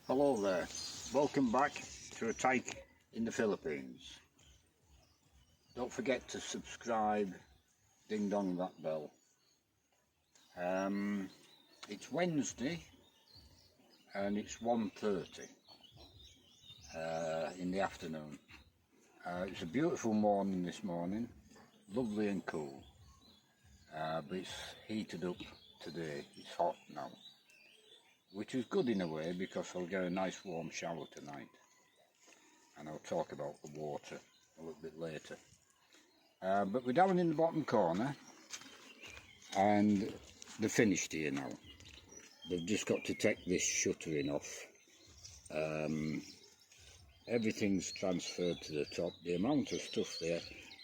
Hello there, welcome back to A Tyke in the Philippines. Don't forget to subscribe, ding dong that bell. It's Wednesday and it's 1:30 in the afternoon. It's a beautiful morning this morning, lovely and cool, but it's heated up today, it's hot now. Which is good in a way because I'll get a nice warm shower tonight, and I'll talk about the water a little bit later. But we're down in the bottom corner and they're finished here now. They've just got to take this shuttering off. Everything's transferred to the top. The amount of stuff there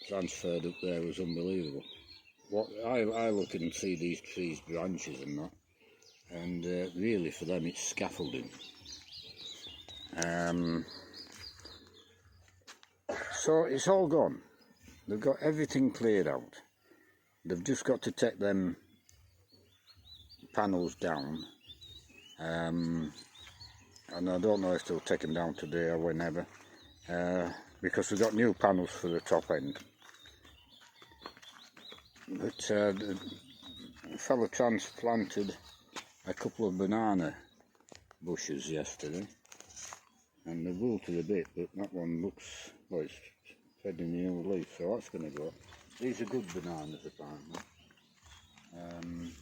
transferred up there was unbelievable. What I look and see these trees, branches and that, and really for them it's scaffolding. So it's all gone. They've got everything cleared out. They've just got to take them panels down, and I don't know if they'll take them down today or whenever, because we've got new panels for the top end. But the fellow transplanted a couple of banana bushes yesterday, and they've wilted a bit, but that one looks, well, it's heading the new leaf, so that's going to go. These are good bananas apparently. And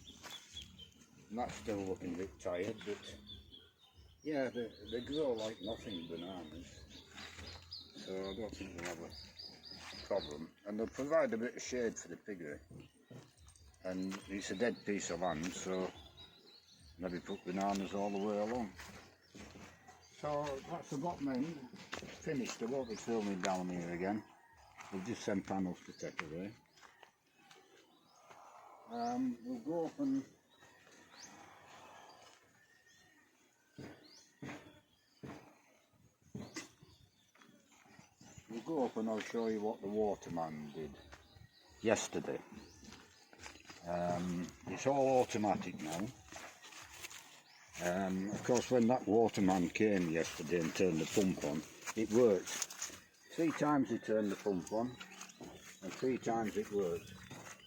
that's still looking a bit tired, but yeah, they grow like nothing, bananas, so I don't think they'll have a problem. And they'll provide a bit of shade for the piggery, and it's a dead piece of land, so maybe put bananas all the way along. So that's the bottom end finished. I won't be filming down here again. We'll just send panels to take away. We'll go up and I'll show you what the waterman did yesterday. It's all automatic now. Of course, when that waterman came yesterday and turned the pump on, it worked. 3 times he turned the pump on, and 3 times it worked.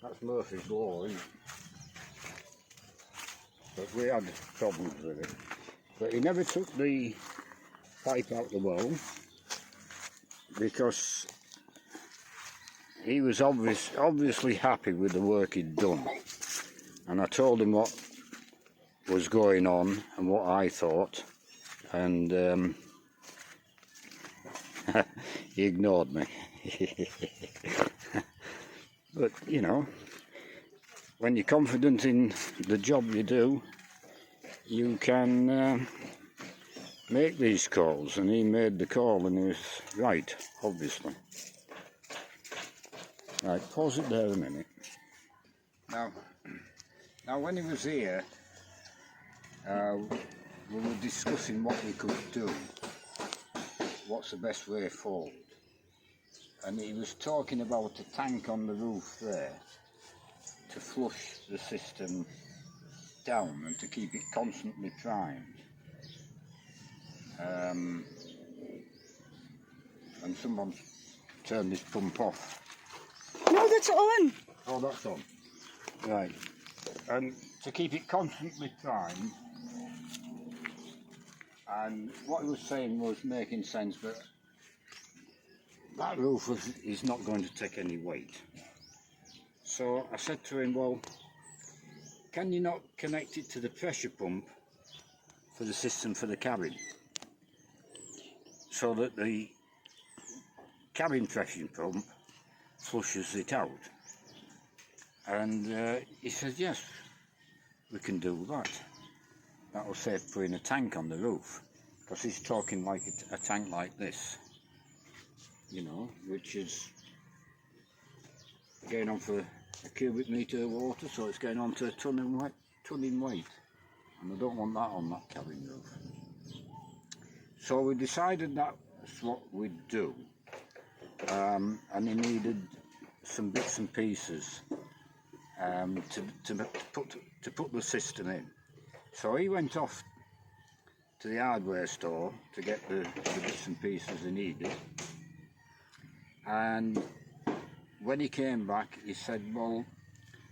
That's Murphy's Law, isn't it? But we had problems with it. But he never took the pipe out the well, because he was obviously happy with the work he'd done. And I told him what was going on and what I thought, and he ignored me. But you know, when you're confident in the job you do, you can make these calls, and he made the call and he was right, obviously. Right, pause it there a minute. Now when he was here, we were discussing what we could do, what's the best way forward, and he was talking about a tank on the roof there to flush the system down and to keep it constantly primed. And someone's turned this pump off. No, that's on. Oh, that's on. Right. And to keep it constantly primed, and what he was saying was making sense, but that roof is not going to take any weight. So I said to him, well, can you not connect it to the pressure pump for the system for the cabin, so that the cabin pressure pump flushes it out? And he said, yes, we can do that. That will save putting a tank on the roof, because he's talking like a tank like this, you know, which is going on for a cubic metre of water, so it's going on to a ton in weight, and I don't want that on that cabin roof. So we decided that's what we'd do, and he needed some bits and pieces to put the system in. So he went off to the hardware store to get the bits and pieces he needed, and when he came back he said, well,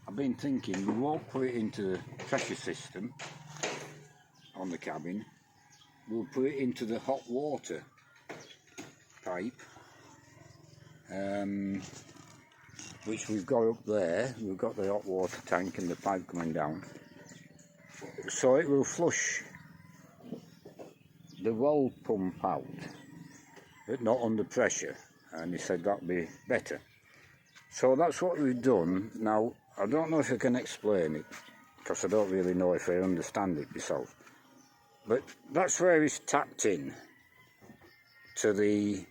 I've been thinking we won't put it into the pressure system on the cabin, we'll put it into the hot water pipe, which we've got up there. We've got the hot water tank and the pipe coming down, so it will flush the well pump out, but not under pressure, and he said that'd be better. So that's what we've done. Now, I don't know if I can explain it, because I don't really know if I understand it myself, but that's where he's tapped in to the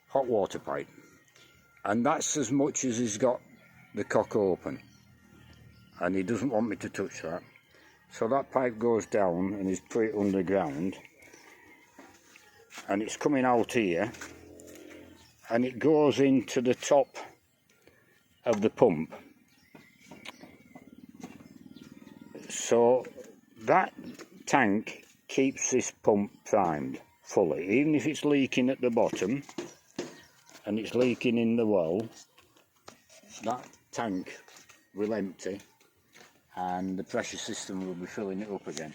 hot water pipe, and that's as much as he's got the cock open, and he doesn't want me to touch that. So that pipe goes down and he's put it underground, and it's coming out here, and it goes into the top of the pump. So that tank keeps this pump primed fully, even if it's leaking at the bottom and it's leaking in the well, that tank will empty and the pressure system will be filling it up again.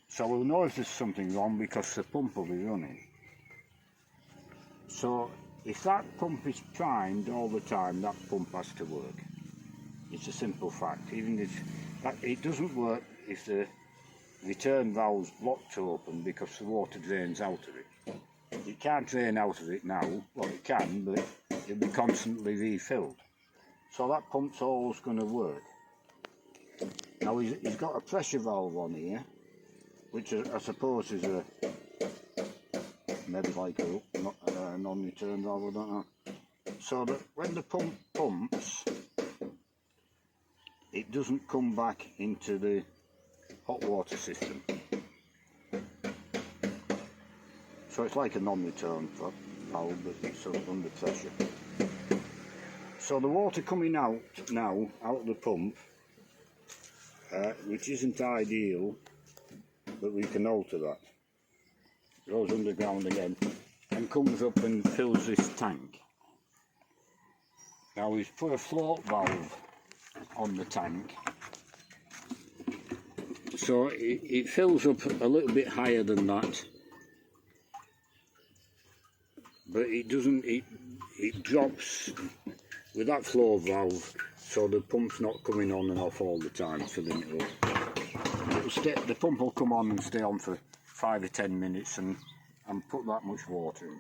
So we'll know if there's something wrong because the pump will be running. So if that pump is primed all the time, that pump has to work. It's a simple fact. Even if that, it doesn't work if the return valve's blocked to open because the water drains out of it. It can't drain out of it now. Well, it can, but it'll be constantly refilled. So that pump's always going to work. Now he's got a pressure valve on here, which I suppose is a maybe like a non-return valve, I don't know. So that when the pump pumps, it doesn't come back into the hot water system. So it's like a non-return valve, but it's under pressure. So the water coming out now, out of the pump, which isn't ideal, but we can alter that. Goes underground again and comes up and fills this tank. Now he's put a float valve on the tank, so it fills up a little bit higher than that, but it doesn't, it drops with that flow valve, so the pump's not coming on and off all the time, filling it up. The pump will come on and stay on for 5 or 10 minutes and put that much water in.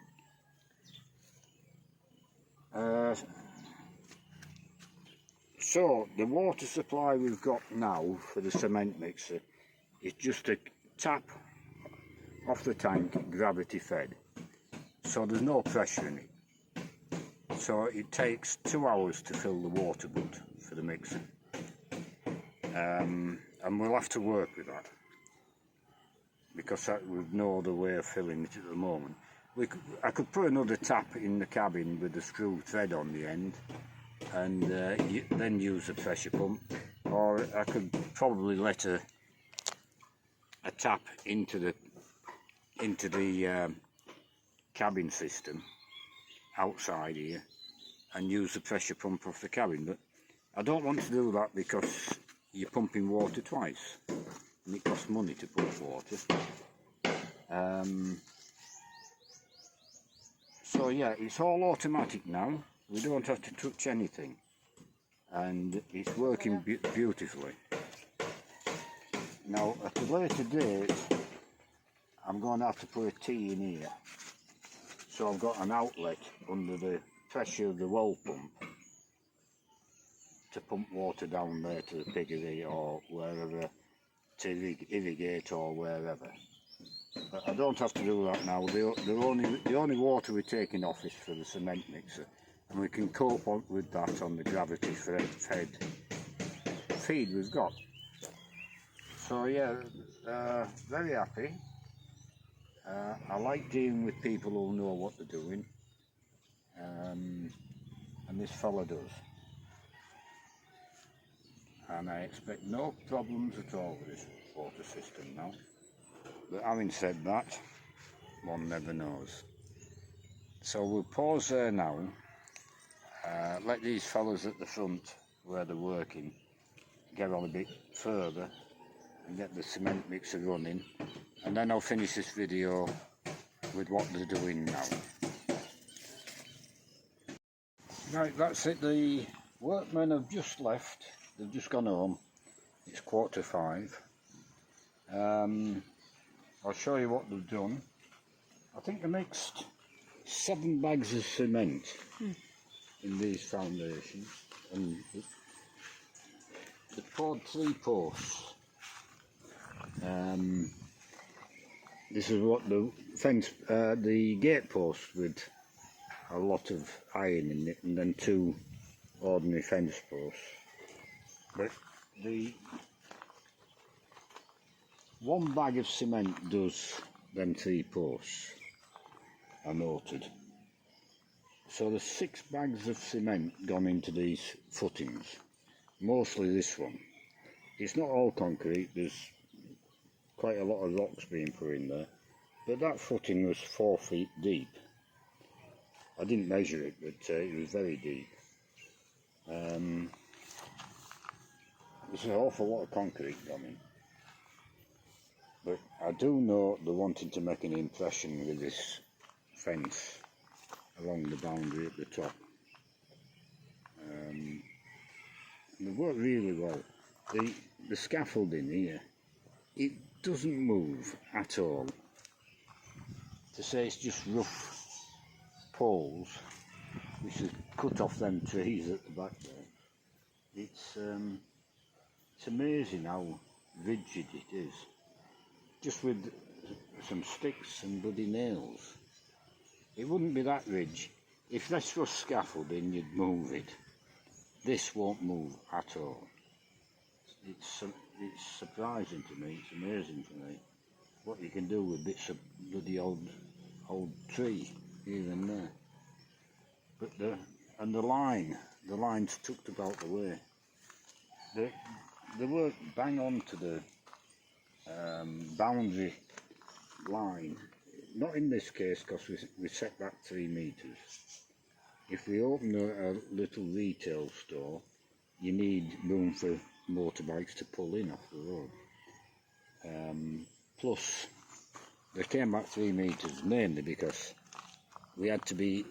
So the water supply we've got now for the cement mixer is just a tap off the tank, gravity fed, so there's no pressure in it. So it takes 2 hours to fill the water butt for the mixer, and we'll have to work with that because we've no other way of filling it at the moment. I could put another tap in the cabin with a screw thread on the end and then use the pressure pump, or I could probably let a tap into the cabin system outside here and use the pressure pump off the cabin, but I don't want to do that because you're pumping water twice and it costs money to pump water. So yeah, it's all automatic now. We don't have to touch anything, and it's working beautifully. Now at a later date I'm going to have to put a T in here, so I've got an outlet under the pressure of the well pump to pump water down there to the piggery or wherever, to irrigate or wherever. But I don't have to do that now. The only water we're taking off is for the cement mixer, and we can cope with that on the gravity fed feed we've got. So yeah, very happy. I like dealing with people who know what they're doing, and this fella does. And I expect no problems at all with this water system now. But having said that, one never knows. So we'll pause there now. Let these fellas at the front, where they're working, get on a bit further and get the cement mixer running, and then I'll finish this video with what they're doing now. Right, that's it. The workmen have just left. They've just gone home. It's 4:45. I'll show you what they've done. I think they mixed 7 bags of cement in these foundations, and they poured 3 posts. This is what the fence, the gate post with a lot of iron in it, and then 2 ordinary fence posts. But the 1 bag of cement does them 3 posts, I noted. So there's 6 bags of cement gone into these footings, mostly this one. It's not all concrete, there's quite a lot of rocks being put in there, but that footing was 4 feet deep. I didn't measure it, but it was very deep. There's an awful lot of concrete gone in. But I do know they're wanting to make an impression with this fence along the boundary at the top. They work really well. The scaffolding here, it doesn't move at all. To say it's just rough poles which have cut off them trees at the back there, it's amazing how rigid it is. Just with some sticks and bloody nails. It wouldn't be that rigid. If this was scaffolding, you'd move it. This won't move at all. It's surprising to me, it's amazing to me what you can do with bits of bloody old tree here and there. But the line's tucked about the way. They work bang on to the boundary line. Not in this case, because we set that 3 metres. If we open a little retail store, you need room for motorbikes to pull in off the road. Plus, they came back 3 metres mainly because we had to be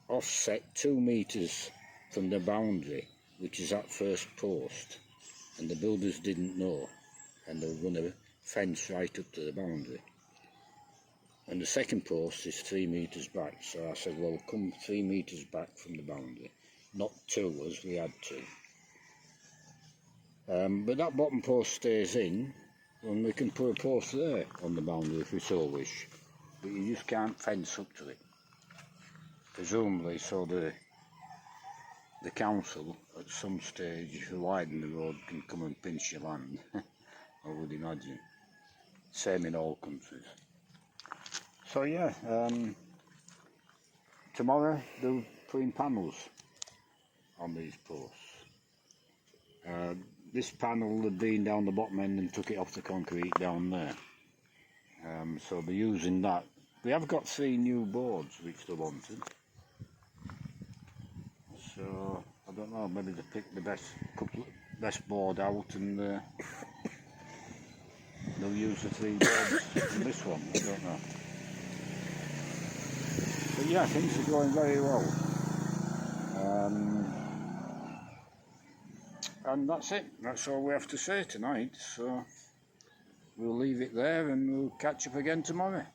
offset 2 metres from the boundary, which is that first post, and the builders didn't know, and they were going to fence right up to the boundary. And the second post is 3 metres back, so I said, well, come 3 metres back from the boundary, not 2 as we had to. But that bottom post stays in, and we can put a post there on the boundary if we so wish, but you just can't fence up to it. Presumably, so the council at some stage who widen the road can come and pinch your land, I would imagine. Same in all countries. So yeah, tomorrow they're putting panels on these posts. This panel had been down the bottom end and took it off the concrete down there. So they're using that. We have got 3 new boards which they wanted. So I don't know, maybe they picked the best board out and they'll use the 3 boards in this one. I don't know. But yeah, things are going very well. And that's it. That's all we have to say tonight. So we'll leave it there and we'll catch up again tomorrow.